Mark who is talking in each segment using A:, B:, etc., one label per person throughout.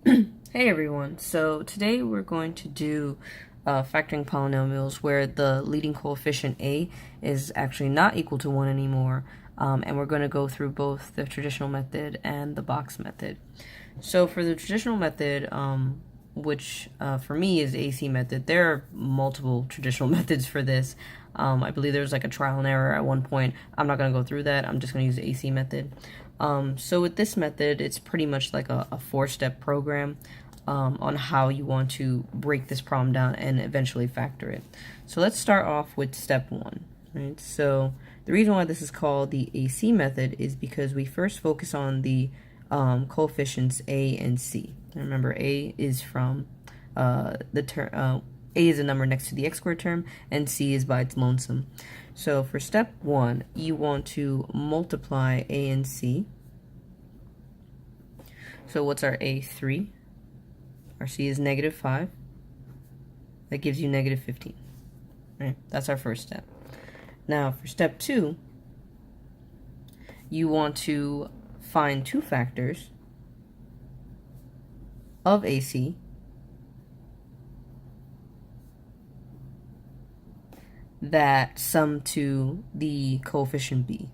A: Hey everyone, so today we're going to do factoring polynomials where the leading coefficient a is actually not equal to 1 anymore, and we're going to go through both the traditional method and the box method. So for the traditional method, which for me is AC method, there are multiple traditional methods for this. I believe there was like a trial and error at one point. I'm not going to go through that. I'm just going to use the AC method. So with this method, it's pretty much like a four-step program on how you want to break this problem down and eventually factor it. So let's start off with step one. Right? So the reason why this is called the AC method is because we first focus on the coefficients A and C. And remember, A is from the term. A is a number next to the x squared term, and C is by its lonesome. So for step one, you want to multiply A and C. So what's our A? 3. Our C is negative 5. That gives you negative 15. Right? That's our first step. Now for step two, you want to find two factors of AC that sum to the coefficient B.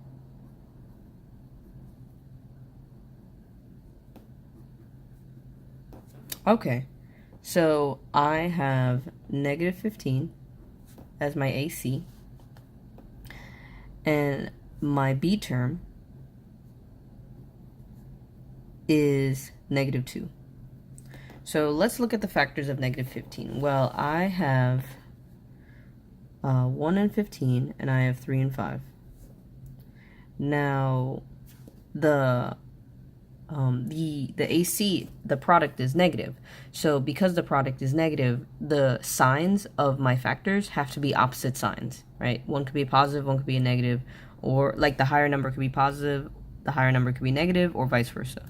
A: Okay, so I have negative 15 as my AC, and my B term is negative 2. So let's look at the factors of negative 15. Well, I have 1 and 15, and I have 3 and 5. Now, the AC, the product is negative. So because the product is negative, the signs of my factors have to be opposite signs, right? One could be a positive, one could be a negative, or like the higher number could be positive, the higher number could be negative, or vice versa.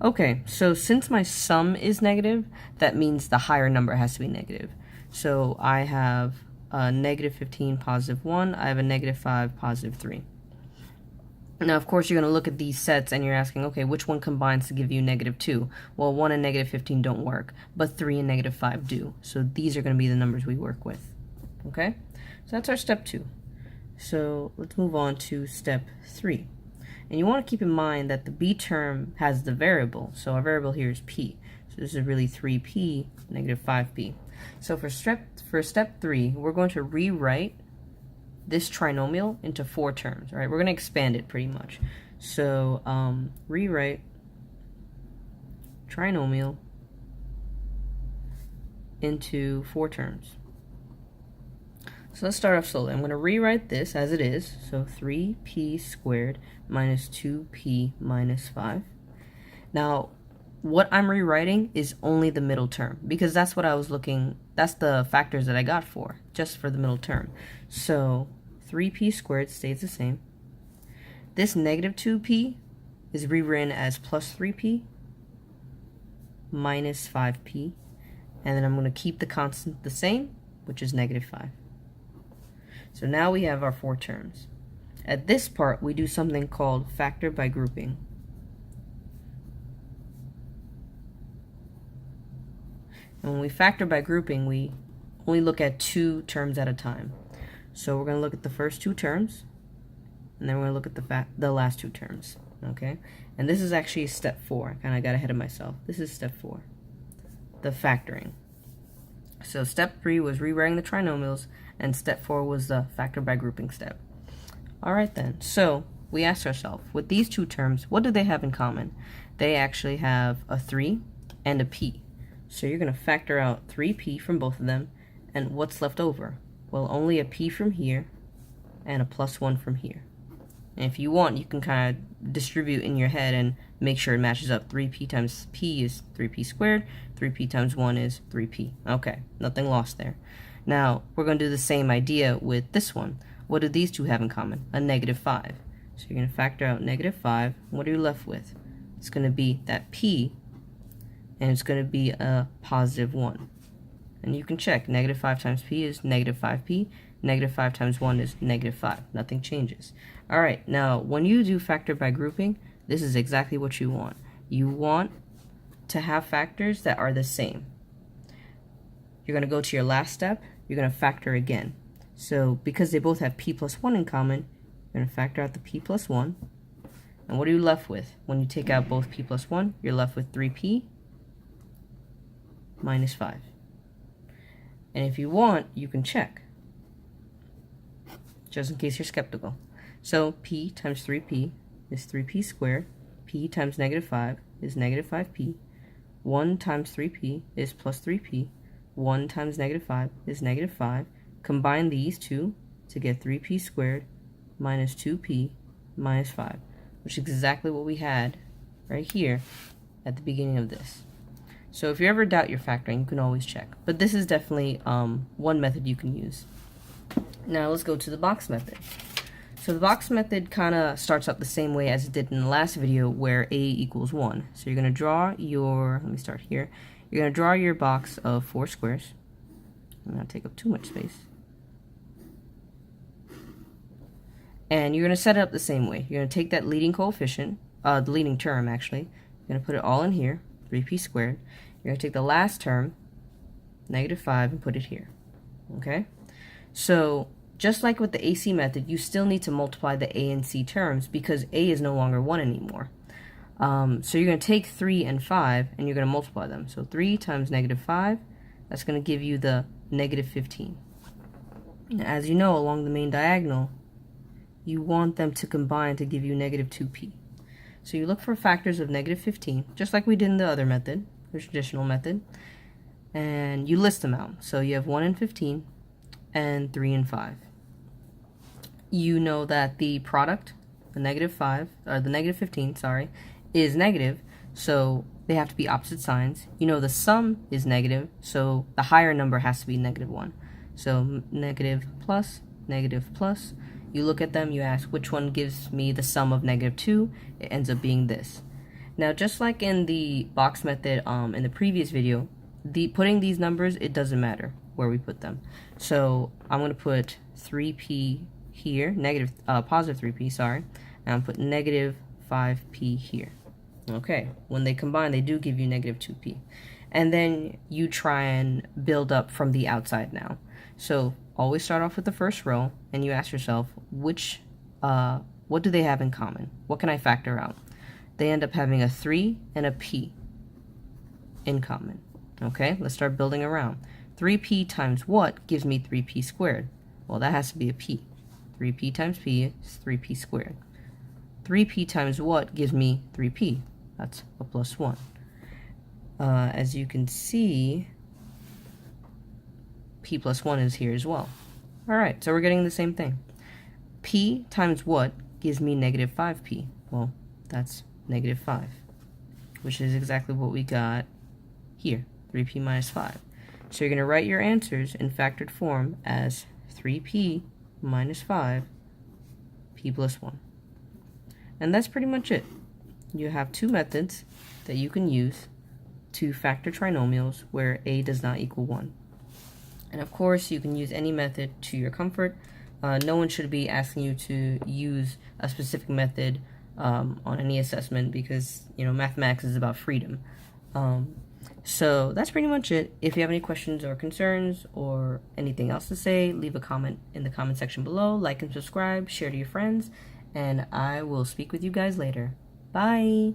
A: Okay, so since my sum is negative, that means the higher number has to be negative. So I have negative 15, positive 1. I have a negative 5, positive 3. Now, of course, you're going to look at these sets and you're asking, okay, which one combines to give you negative 2? Well, 1 and negative 15 don't work, but 3 and negative 5 do. So these are going to be the numbers we work with. Okay? So that's our step 2. So let's move on to step 3. And you want to keep in mind that the B term has the variable. So our variable here is P. So this is really 3P, negative 5P. So for step 3, we're going to rewrite this trinomial into 4 terms, right? We're going to expand it pretty much. So rewrite trinomial into 4 terms. So let's start off slowly. I'm going to rewrite this as it is. So 3p squared minus 2p minus 5. Now, what I'm rewriting is only the middle term, because that's what I was looking, that's the factors that I got for, just for the middle term. So 3p squared stays the same. This negative 2p is rewritten as plus 3p minus 5p, and then I'm going to keep the constant the same, which is negative 5. So now we have our 4 terms. At this part, we do something called factor by grouping. And when we factor by grouping, we only look at 2 terms at a time. So we're going to look at the first 2 terms, and then we're going to look at the last 2 terms. Okay? And this is actually step 4. I kind of got ahead of myself. This is step 4, the factoring. So step 3 was rewriting the trinomials, and step 4 was the factor by grouping step. Alright then, so we asked ourselves, with these 2 terms, what do they have in common? They actually have a 3 and a p. So you're going to factor out 3p from both of them, and what's left over? Well, only a p from here and a plus 1 from here. And if you want, you can kind of distribute in your head and make sure it matches up. 3p times p is 3p squared, 3p times 1 is 3p. Okay, nothing lost there. Now, we're going to do the same idea with this one. What do these two have in common? A negative 5. So you're going to factor out negative 5. What are you left with? It's going to be that p, and it's going to be a positive 1. And you can check. Negative 5 times p is negative 5p. Negative 5 times 1 is negative 5. Nothing changes. Alright, now when you do factor by grouping, this is exactly what you want. You want to have factors that are the same. You're going to go to your last step, you're going to factor again. So because they both have p plus 1 in common, you're going to factor out the p plus 1. And what are you left with? When you take out both p plus 1, you're left with 3p minus 5. And if you want, you can check, just in case you're skeptical. So p times 3p is 3p squared. P times negative 5 is negative 5p. 1 times 3p is plus 3p. 1 times negative 5 is negative 5. Combine these two to get 3p squared minus 2p minus 5, which is exactly what we had right here at the beginning of this. So if you ever doubt your factoring, you can always check. But this is definitely one method you can use. Now let's go to the box method. So the box method kind of starts out the same way as it did in the last video, where a equals 1. So you're going to draw your, let me start here. You're going to draw your box of 4 squares. I'm not take up too much space. And you're going to set it up the same way. You're going to take that leading coefficient, the leading term actually. You're going to put it all in here, 3p squared. You're going to take the last term, negative 5, and put it here. Okay? So just like with the AC method, you still need to multiply the a and c terms because a is no longer 1 anymore. So you're going to take 3 and 5 and you're going to multiply them. So 3 times negative 5, that's going to give you the negative 15. Now, as you know, along the main diagonal, you want them to combine to give you negative 2p. So you look for factors of negative 15, just like we did in the other method, the traditional method, and you list them out. So you have 1 and 15 and 3 and 5. You know that the product, the negative 15, is negative, so they have to be opposite signs. You know the sum is negative, so the higher number has to be negative 1. So negative plus, you look at them, you ask which one gives me the sum of negative 2, it ends up being this. Now just like in the box method in the previous video, putting these numbers, it doesn't matter where we put them. So I'm going to put 3p here, positive 3p, sorry, and I'm put negative 5p here. Okay, when they combine, they do give you negative 2p. And then you try and build up from the outside now. So always start off with the first row, and you ask yourself, what do they have in common? What can I factor out? They end up having a 3 and a p in common. Okay, let's start building around. 3p times what gives me 3p squared? Well, that has to be a p. 3p times p is 3p squared. 3p times what gives me 3p? That's a plus 1. As you can see, p plus 1 is here as well. Alright, so we're getting the same thing. P times what gives me negative 5p? Well, that's negative 5, which is exactly what we got here, 3p minus 5. So you're going to write your answers in factored form as 3p minus 5, p plus 1. And that's pretty much it. You have two methods that you can use to factor trinomials where a does not equal 1. And of course, you can use any method to your comfort. No one should be asking you to use a specific method on any assessment because, mathematics is about freedom. So that's pretty much it. If you have any questions or concerns or anything else to say, leave a comment in the comment section below. Like and subscribe, share to your friends, and I will speak with you guys later. Bye!